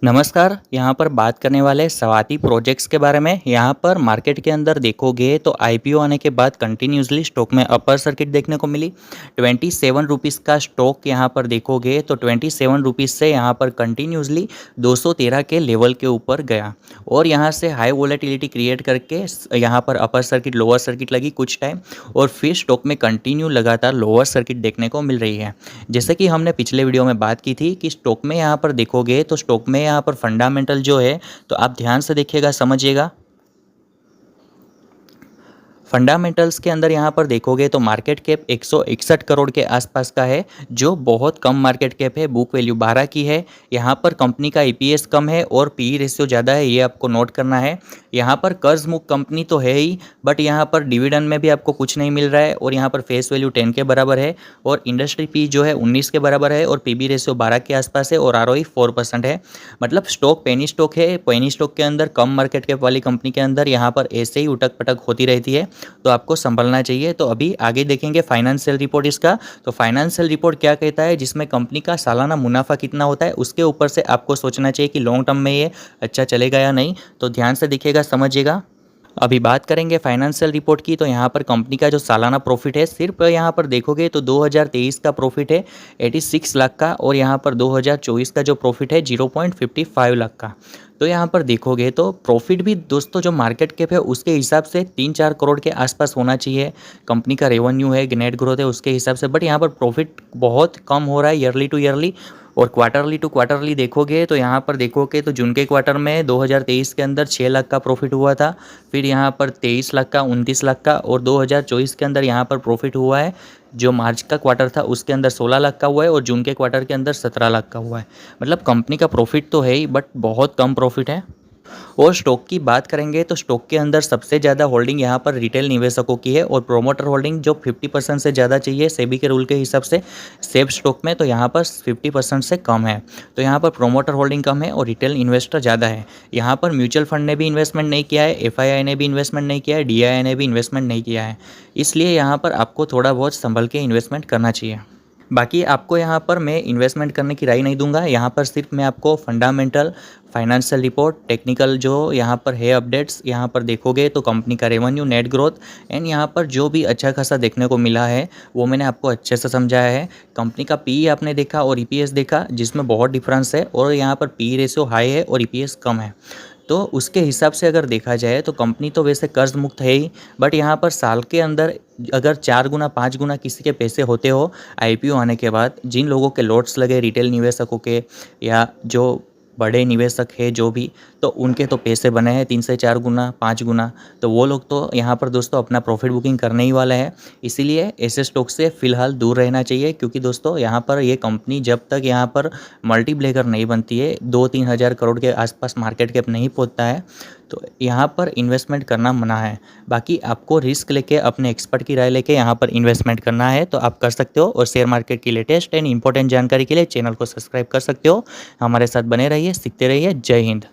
नमस्कार, यहाँ पर बात करने वाले स्वाति प्रोजेक्ट्स के बारे में। यहाँ पर मार्केट के अंदर देखोगे तो आईपीओ आने के बाद कंटिन्यूसली स्टॉक में अपर सर्किट देखने को मिली। 27 रुपीज़ का स्टॉक यहाँ पर देखोगे तो 27 रुपीज़ से यहाँ पर कंटिन्यूसली 213 के लेवल के ऊपर गया और यहाँ से हाई वोलेटिलिटी क्रिएट करके यहाँ पर अपर सर्किट लोअर सर्किट लगी कुछ टाइम और फिर स्टॉक में कंटिन्यू लगातार लोअर सर्किट देखने को मिल रही है। जैसे कि हमने पिछले वीडियो में बात की थी कि स्टॉक में यहाँ पर देखोगे तो स्टॉक में यहाँ पर फंडामेंटल जो है तो आप ध्यान से देखिएगा, समझिएगा। फंडामेंटल्स के अंदर यहाँ पर देखोगे तो मार्केट कैप 161 करोड़ के आसपास का है, जो बहुत कम मार्केट कैप है। बुक वैल्यू 12 की है। यहाँ पर कंपनी का ईपीएस कम है और पी रेशियो ज़्यादा है, ये आपको नोट करना है। यहाँ पर कर्ज मुक्त कंपनी तो है ही, बट यहाँ पर डिविडेंड में भी आपको कुछ नहीं मिल रहा है और यहाँ पर फेस वैल्यू 10 के बराबर है और इंडस्ट्री पी जो है 19 के बराबर है और पीबी रेशियो 12 के आसपास है और आरओई 4% है। मतलब स्टॉक पेनी स्टॉक है। पेनी स्टॉक के अंदर कम मार्केट कैप वाली कंपनी के अंदर यहाँ पर ऐसे ही उटक पटक होती रहती है, तो आपको संभलना चाहिए। तो अभी आगे देखेंगे फाइनेंशियल रिपोर्ट इसका। तो फाइनेंशियल रिपोर्ट क्या कहता है, जिसमें कंपनी का सालाना मुनाफा कितना होता है उसके ऊपर से आपको सोचना चाहिए कि लॉन्ग टर्म में ये अच्छा चलेगा या नहीं। तो ध्यान से देखिएगा, समझिएगा। अभी बात करेंगे फाइनेंशियल रिपोर्ट की। तो यहाँ पर कंपनी का जो सालाना प्रॉफिट है, सिर्फ यहाँ पर देखोगे तो 2023 का प्रॉफिट है 86 लाख का और यहाँ पर 2024 का जो प्रॉफिट है 0.55 लाख का। तो यहाँ पर देखोगे तो प्रॉफिट भी दोस्तों जो मार्केट कैप है उसके हिसाब से 3-4 करोड़ के आसपास होना चाहिए। कंपनी का रेवेन्यू है, नेट ग्रोथ है उसके हिसाब से, बट यहाँ पर प्रॉफिट बहुत कम हो रहा है ईयरली टू ईयरली। और क्वार्टरली टू क्वार्टरली देखोगे तो यहाँ पर देखोगे तो जून के क्वार्टर में 2023 के अंदर 6 लाख का प्रॉफिट हुआ था, फिर यहाँ पर 23 लाख का, 29 लाख का और 2024 के अंदर यहाँ पर प्रॉफिट हुआ है। जो मार्च का क्वार्टर था उसके अंदर 16 लाख का हुआ है और जून के क्वार्टर के अंदर 17 लाख का हुआ है। मतलब कंपनी का प्रॉफिट तो है ही, बट बहुत कम प्रॉफिट है। और स्टॉक की बात करेंगे तो स्टॉक के अंदर सबसे ज़्यादा होल्डिंग यहाँ पर रिटेल निवेशकों की है और प्रोमोटर होल्डिंग जो 50% से ज़्यादा चाहिए सेबी के रूल के हिसाब से सेब स्टॉक में, तो यहाँ पर 50% से कम है। तो यहाँ पर प्रोमोटर होल्डिंग कम है और रिटेल इन्वेस्टर ज़्यादा है। यहाँ पर म्यूचुअल फंड ने भी इन्वेस्टमेंट नहीं किया है, एफआईआई ने भी इन्वेस्टमेंट नहीं किया है, डीआईआई ने भी इन्वेस्टमेंट नहीं किया है। इसलिए यहाँ पर आपको थोड़ा बहुत संभल के इन्वेस्टमेंट करना चाहिए। बाकी आपको यहाँ पर मैं इन्वेस्टमेंट करने की राय नहीं दूंगा। यहाँ पर सिर्फ मैं आपको फंडामेंटल, फाइनेंशियल रिपोर्ट, टेक्निकल जो यहाँ पर है अपडेट्स, यहाँ पर देखोगे तो कंपनी का रेवेन्यू, नेट ग्रोथ एंड यहाँ पर जो भी अच्छा खासा देखने को मिला है वो मैंने आपको अच्छे से समझाया है। कंपनी का पी आपने देखा और ईपीएस देखा, जिसमें बहुत डिफरेंस है और यहाँ पर पी रेशियो हाई है और ईपीएस कम है। तो उसके हिसाब से अगर देखा जाए तो कंपनी तो वैसे कर्ज मुक्त है ही, बट यहाँ पर साल के अंदर अगर 4 गुना 5 गुना किसी के पैसे होते हो आईपीओ आने के बाद, जिन लोगों के लॉट्स लगे रिटेल निवेशकों के या जो बड़े निवेशक है जो भी, तो उनके तो पैसे बने हैं 3 से 4 गुना 5 गुना, तो वो लोग तो यहाँ पर दोस्तों अपना प्रॉफिट बुकिंग करने ही वाले हैं। इसीलिए ऐसे स्टॉक से फ़िलहाल दूर रहना चाहिए, क्योंकि दोस्तों यहाँ पर ये कंपनी जब तक यहाँ पर मल्टीप्लेयर नहीं बनती है, 2-3 हज़ार करोड़ के आसपास मार्केट कैप नहीं पहुँचता है, तो यहाँ पर इन्वेस्टमेंट करना मना है। बाकी आपको रिस्क लेके अपने एक्सपर्ट की राय लेके यहाँ पर इन्वेस्टमेंट करना है तो आप कर सकते हो। और शेयर मार्केट की लेटेस्ट एंड इंपॉर्टेंट जानकारी के लिए चैनल को सब्सक्राइब कर सकते हो। हमारे साथ बने रहिए, सीखते रहिए। जय हिंद।